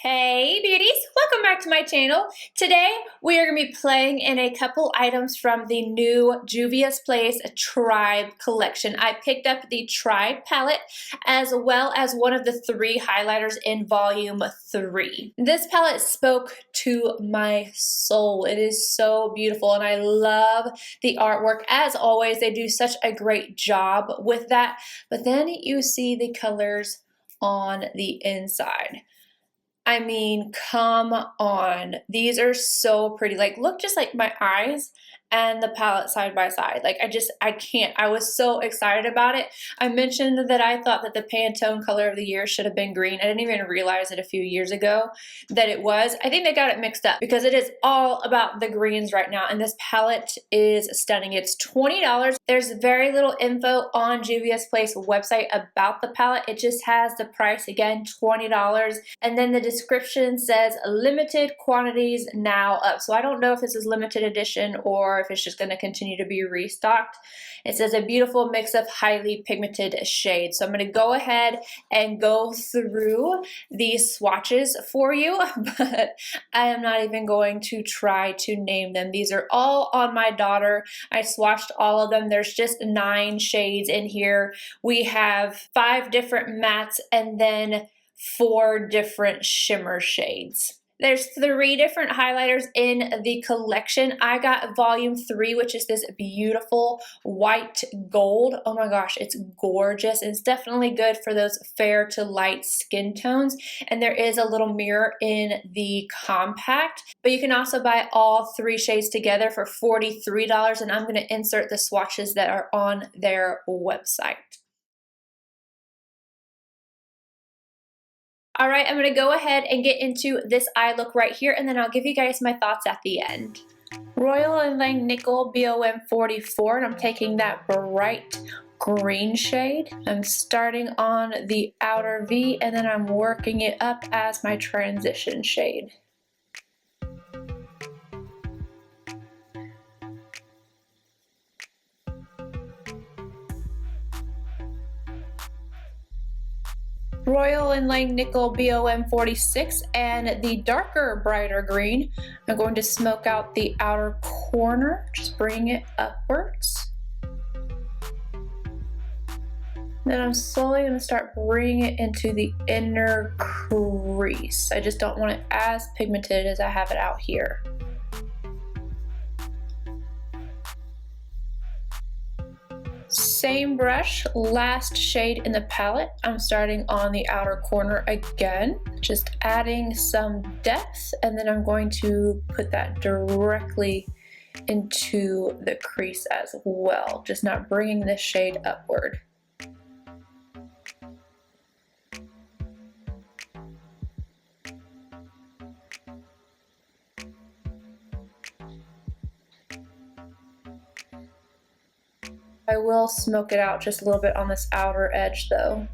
Hey beauties, welcome back to my channel. Today we are going to be playing in a couple items from the new JUVIA'S TRIVE collection. I picked up the TRIVE palette as well as one of the 3 highlighters in volume 3. This palette spoke to my soul. It is so beautiful and I love the artwork. As always, they do such a great job with that. But then you see the colors on the inside. I mean, come on. These are so pretty. Like, look just like my eyes and the palette side by side. Like, I can't. I was so excited about it. I mentioned that I thought that the Pantone color of the year should have been green. I didn't even realize it a few years ago that it was. I think they got it mixed up because it is all about the greens right now. And this palette is stunning. It's $20. There's very little info on JUVIA'S website about the palette. It just has the price, again, $20. And then the description says limited quantities now up. So I don't know if this is limited edition or if it's just going to continue to be restocked. It says a beautiful mix of highly pigmented shades. So I'm going to go ahead and go through these swatches for you, but I am not even going to try to name them. These are all on my daughter. I swatched all of them. There's just 9 shades in here. We have 5 different mattes and then 4 different shimmer shades. There's 3 different highlighters in the collection. I got volume 3, which is this beautiful white gold. Oh my gosh, it's gorgeous. It's definitely good for those fair to light skin tones. And there is a little mirror in the compact, but you can also buy all 3 shades together for $43. And I'm going to insert the swatches that are on their website. All right, I'm gonna go ahead and get into this eye look right here, and then I'll give you guys my thoughts at the end. Royal and Lang Nickel BOM 44, and I'm taking that bright green shade. I'm starting on the outer V, and then I'm working it up as my transition shade. Royal and Lang Nickel BOM 46 and the darker, brighter green. I'm going to smoke out the outer corner, just bring it upwards. Then I'm slowly going to start bringing it into the inner crease. I just don't want it as pigmented as I have it out here. Same brush, last shade in the palette. I'm starting on the outer corner again, just adding some depth, and then I'm going to put that directly into the crease as well, just not bringing this shade upward. I will smoke it out just a little bit on this outer edge though.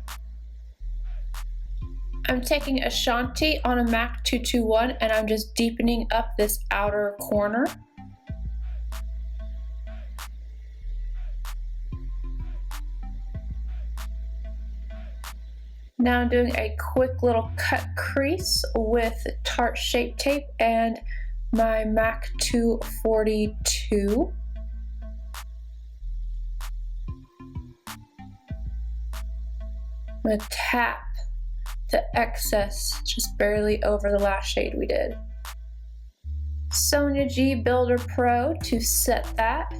I'm taking Ashanti on a MAC 221 and I'm just deepening up this outer corner. Now I'm doing a quick little cut crease with Tarte Shape Tape and my MAC 242. I'm going to tap the excess just barely over the last shade we did. Sonia G Builder Pro to set that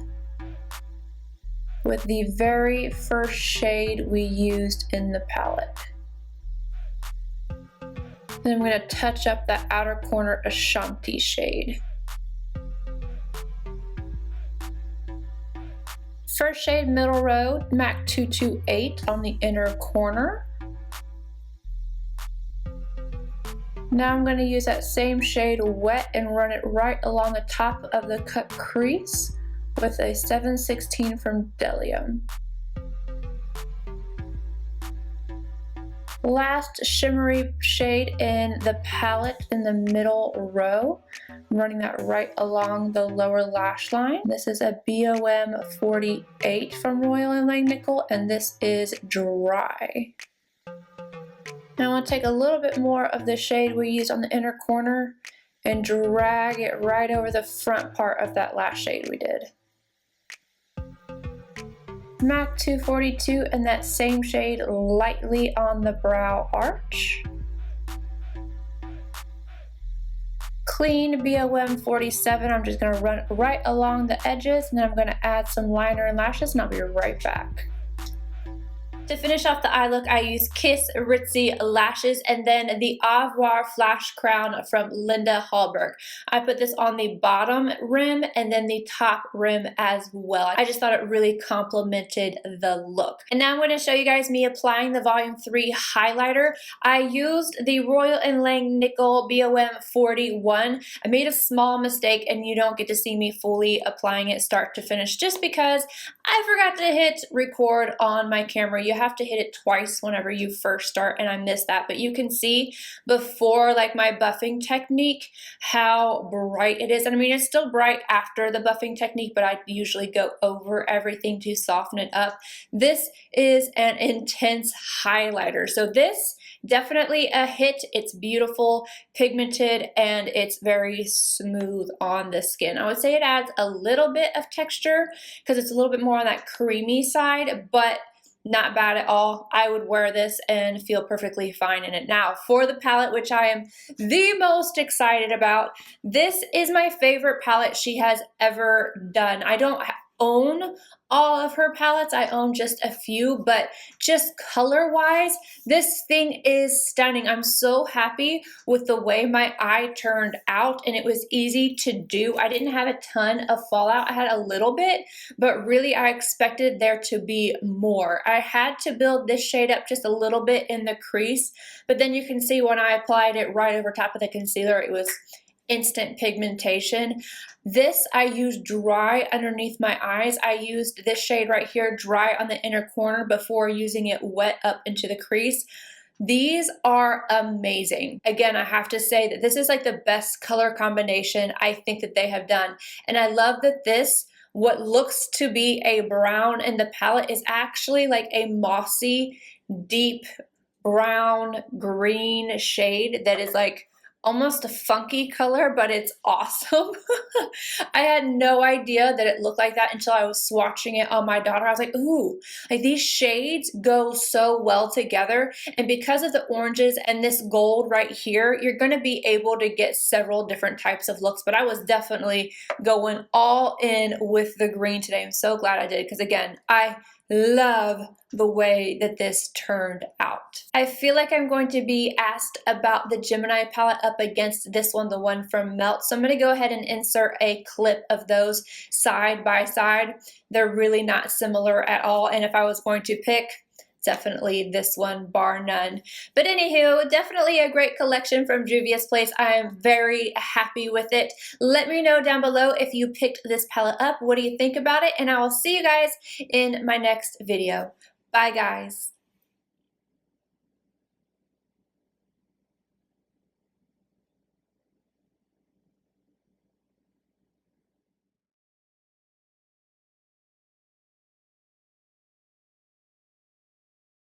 with the very first shade we used in the palette. Then I'm going to touch up that outer corner Ashanti shade. First shade, Middle Road, MAC 228 on the inner corner. Now I'm going to use that same shade wet and run it right along the top of the cut crease with a 716 from Delium. Last shimmery shade in the palette in the middle row. I'm running that right along the lower lash line. This is a BOM 48 from Royal and Lang Nickel, and this is Dry. Now I want to take a little bit more of the shade we used on the inner corner and drag it right over the front part of that last shade we did. MAC 242 and that same shade lightly on the brow arch. Clean BOM 47, I'm just going to run right along the edges, and then I'm going to add some liner and lashes, and I'll be right back. To finish off the eye look, I use Kiss Ritzy lashes and then the Au revoir Flash Crown from Linda Hallberg. I put this on the bottom rim and then the top rim as well. I just thought it really complemented the look. And now I'm going to show you guys me applying the Volume 3 highlighter. I used the Royal & Lang Nickel BOM 41. I made a small mistake and you don't get to see me fully applying it start to finish just because I forgot to hit record on my camera. You have to hit it twice whenever you first start, and I missed that. But you can see before like my buffing technique how bright it is. And I mean, it's still bright after the buffing technique, but I usually go over everything to soften it up. This is an intense highlighter. So this definitely a hit. It's beautiful, pigmented, and it's very smooth on the skin. I would say it adds a little bit of texture because it's a little bit more on that creamy side, but not bad at all. I would wear this and feel perfectly fine in it. Now, for the palette, which I am the most excited about, this is my favorite palette she has ever done. I don't own all of her palettes. I own just a few, but just color-wise, this thing is stunning. I'm so happy with the way my eye turned out, and it was easy to do. I didn't have a ton of fallout. I had a little bit, but really I expected there to be more. I had to build this shade up just a little bit in the crease, but then you can see when I applied it right over top of the concealer, it was instant pigmentation. This I used dry underneath my eyes. I used this shade right here dry on the inner corner before using it wet up into the crease. These are amazing. Again, I have to say that this is like the best color combination I think that they have done. And I love that this, what looks to be a brown in the palette, is actually like a mossy, deep brown green shade that is like almost a funky color, but it's awesome. I had no idea that it looked like that until I was swatching it on my daughter. I was like, ooh, like these shades go so well together. And because of the oranges and this gold right here, you're gonna be able to get several different types of looks, but I was definitely going all in with the green today. I'm so glad I did, because again, I love the way that this turned out. I feel like I'm going to be asked about the Gemini palette up against this one, the one from Melt. So I'm going to go ahead and insert a clip of those side by side. They're really not similar at all. And if I was going to pick, definitely this one, bar none. But anywho, definitely a great collection from Juvia's Place. I am very happy with it. Let me know down below if you picked this palette up. What do you think about it? And I will see you guys in my next video. Bye, guys.